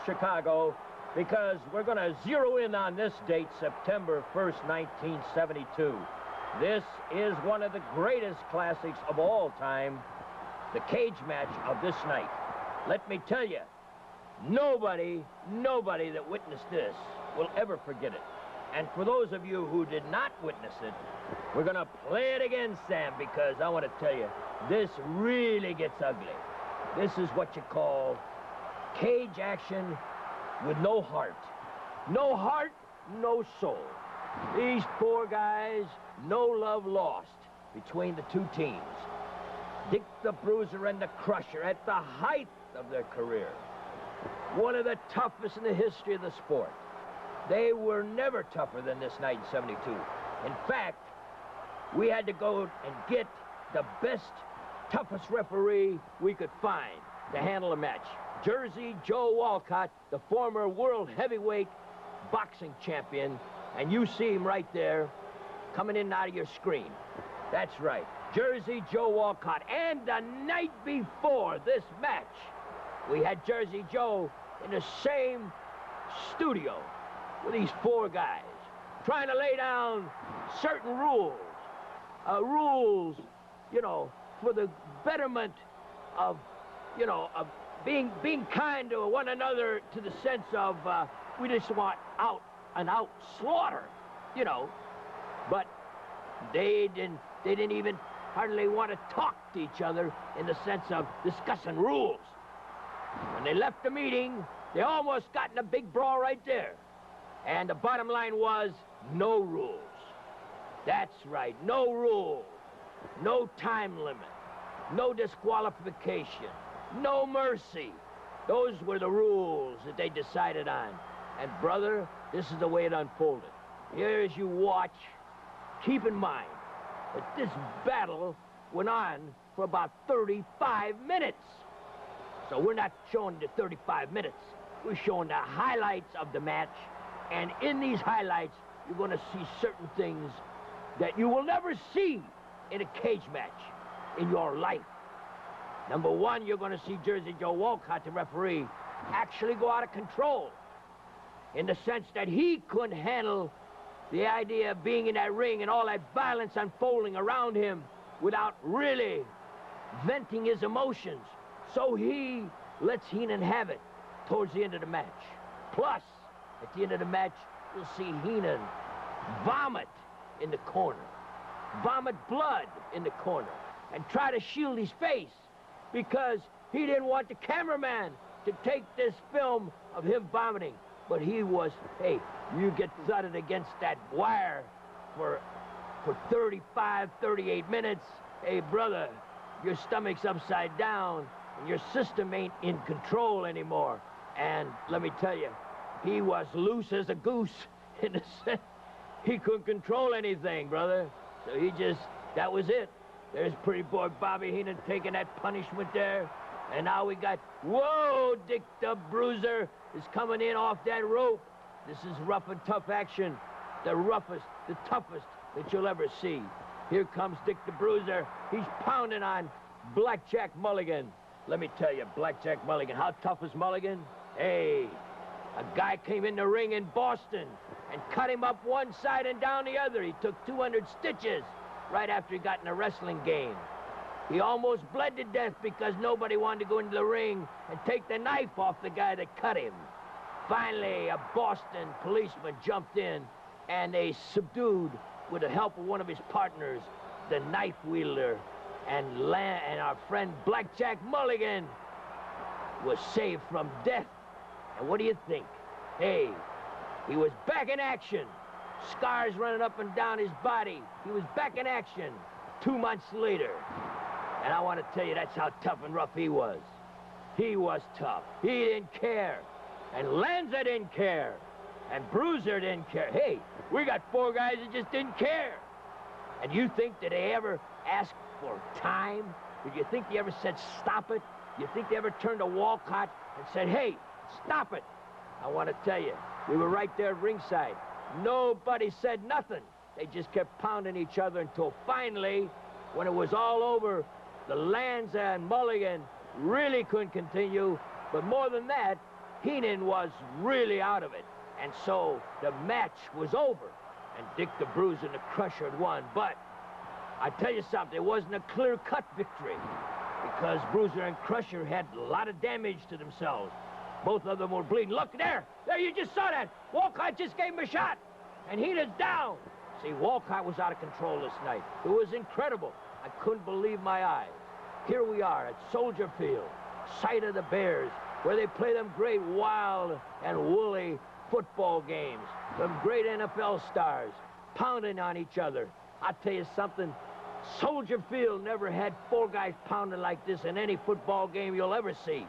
Chicago, because we're going to zero in on this date, September 1st, 1972. This is one of the greatest classics of all time, the cage match of this night. Let me tell you, nobody that witnessed this will ever forget it. And for those of you who did not witness it, we're going to play it again, Sam, because I want to tell you, this really gets ugly. This is what you call cage action with no heart. No heart, no soul. These four guys, no love lost between the two teams. Dick the Bruiser and the Crusher at the height of their career. One of the toughest in the history of the sport. They were never tougher than this night in '72. In fact, we had to go and get the best, toughest referee we could find to handle a match. Jersey Joe Walcott, the former world heavyweight boxing champion, and you see him right there coming in and out of your screen. That's right, Jersey Joe Walcott. And the night before this match, we had Jersey Joe in the same studio with these four guys, trying to lay down certain rules, you know, for the betterment of, you know, of being kind to one another, to the sense of we just want out slaughter, you know. But they didn't even hardly want to talk to each other in the sense of discussing rules. When they left the meeting, they almost got in a big brawl right there. And the bottom line was no rules. That's right, no rules, no time limit, no disqualification, no mercy. Those were the rules that they decided on. And brother, this is the way it unfolded. Here, as you watch, keep in mind that this battle went on for about 35 minutes. So we're not showing the 35 minutes. We're showing the highlights of the match. And in these highlights, you're going to see certain things that you will never see in a cage match in your life. Number one, you're going to see Jersey Joe Walcott, the referee, actually go out of control, in the sense that he couldn't handle the idea of being in that ring and all that violence unfolding around him without really venting his emotions. So he lets Heenan have it towards the end of the match. Plus, at the end of the match, you'll see Heenan vomit in the corner, vomit blood in the corner, and try to shield his face, because he didn't want the cameraman to take this film of him vomiting. But he was, hey, you get thudded against that wire for 35, 38 minutes. Hey, brother, your stomach's upside down, and your system ain't in control anymore. And let me tell you, he was loose as a goose in the sense he couldn't control anything, brother. So he just, that was it. There's pretty boy Bobby Heenan taking that punishment there. And now we got, whoa, Dick the Bruiser is coming in off that rope. This is rough and tough action. The roughest, the toughest that you'll ever see. Here comes Dick the Bruiser. He's pounding on Blackjack Mulligan. Let me tell you, Blackjack Mulligan, how tough is Mulligan? Hey, a guy came in the ring in Boston and cut him up one side and down the other. He took 200 stitches right after he got in a wrestling game. He almost bled to death because nobody wanted to go into the ring and take the knife off the guy that cut him. Finally, a Boston policeman jumped in, and they subdued, with the help of one of his partners, the knife wielder, and our friend Blackjack Mulligan was saved from death. And what do you think? Hey, he was back in action. Scars running up and down his body. He was back in action 2 months later. And I want to tell you, that's how tough and rough he was. He was tough. He didn't care. And Lanza didn't care. And Bruiser didn't care. Hey, we got four guys that just didn't care. And you think that they ever asked for time? Did you think they ever said, stop it? You think they ever turned to Walcott and said, hey, stop it? I want to tell you, we were right there at ringside. Nobody said nothing. They just kept pounding each other until finally, when it was all over, the Lanza and Mulligan really couldn't continue. But more than that, Heenan was really out of it. And so the match was over. And Dick the Bruiser and the Crusher had won. But I tell you something, it wasn't a clear-cut victory because Bruiser and Crusher had a lot of damage to themselves. Both of them were bleeding. Look, there, you just saw that. Walcott just gave him a shot, and Heenan's down. See, Walcott was out of control this night. It was incredible. I couldn't believe my eyes. Here we are at Soldier Field, site of the Bears, where they play them great wild and woolly football games. Some great NFL stars pounding on each other. I'll tell you something, Soldier Field never had 4 guys pounding like this in any football game you'll ever see.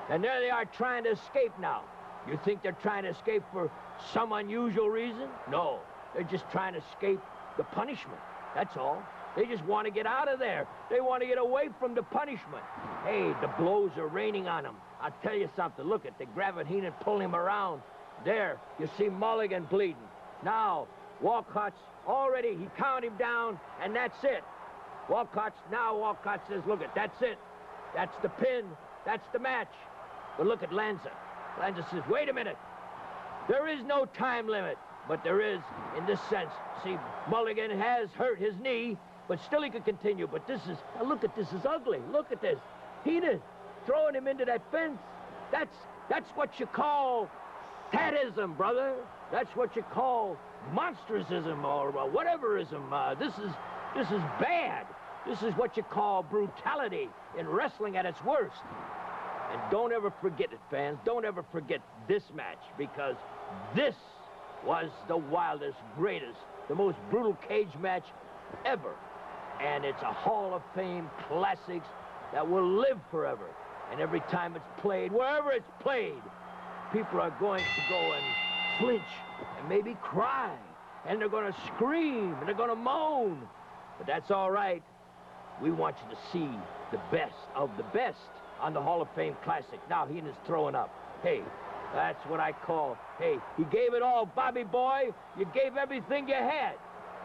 And there they are trying to escape now. You think they're trying to escape for some unusual reason? No, they're just trying to escape the punishment. That's all. They just want to get out of there. They want to get away from the punishment. Hey, the blows are raining on them. I'll tell you something. Look at the grabbing Heenan, pulling him around. There, you see Mulligan bleeding. Now, Walcott's already, he counted him down, and that's it. Walcott says, look at, that's it. That's the pin. That's the match. But look at Lanza. Lanza says, wait a minute. There is no time limit, but there is in this sense. See, Mulligan has hurt his knee, but still he could continue. But this is, now look at this, is ugly. Look at this. Heenan throwing him into that fence. That's what you call sadism, brother. That's what you call monstrousism or whateverism. This is bad. This is what you call brutality in wrestling at its worst. And don't ever forget it, fans. Don't ever forget this match, because this was the wildest, greatest, the most brutal cage match ever. And it's a Hall of Fame classics that will live forever. And every time it's played, wherever it's played, people are going to go and flinch and maybe cry. And they're going to scream and they're going to moan. But that's all right. We want you to see the best of the best on the Hall of Fame Classic. Now Heenan's throwing up. Hey, that's what I call, hey, he gave it all, Bobby boy. You gave everything you had.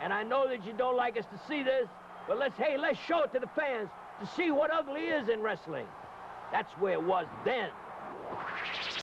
And I know that you don't like us to see this, but let's show it to the fans to see what ugly is in wrestling. That's where it was then.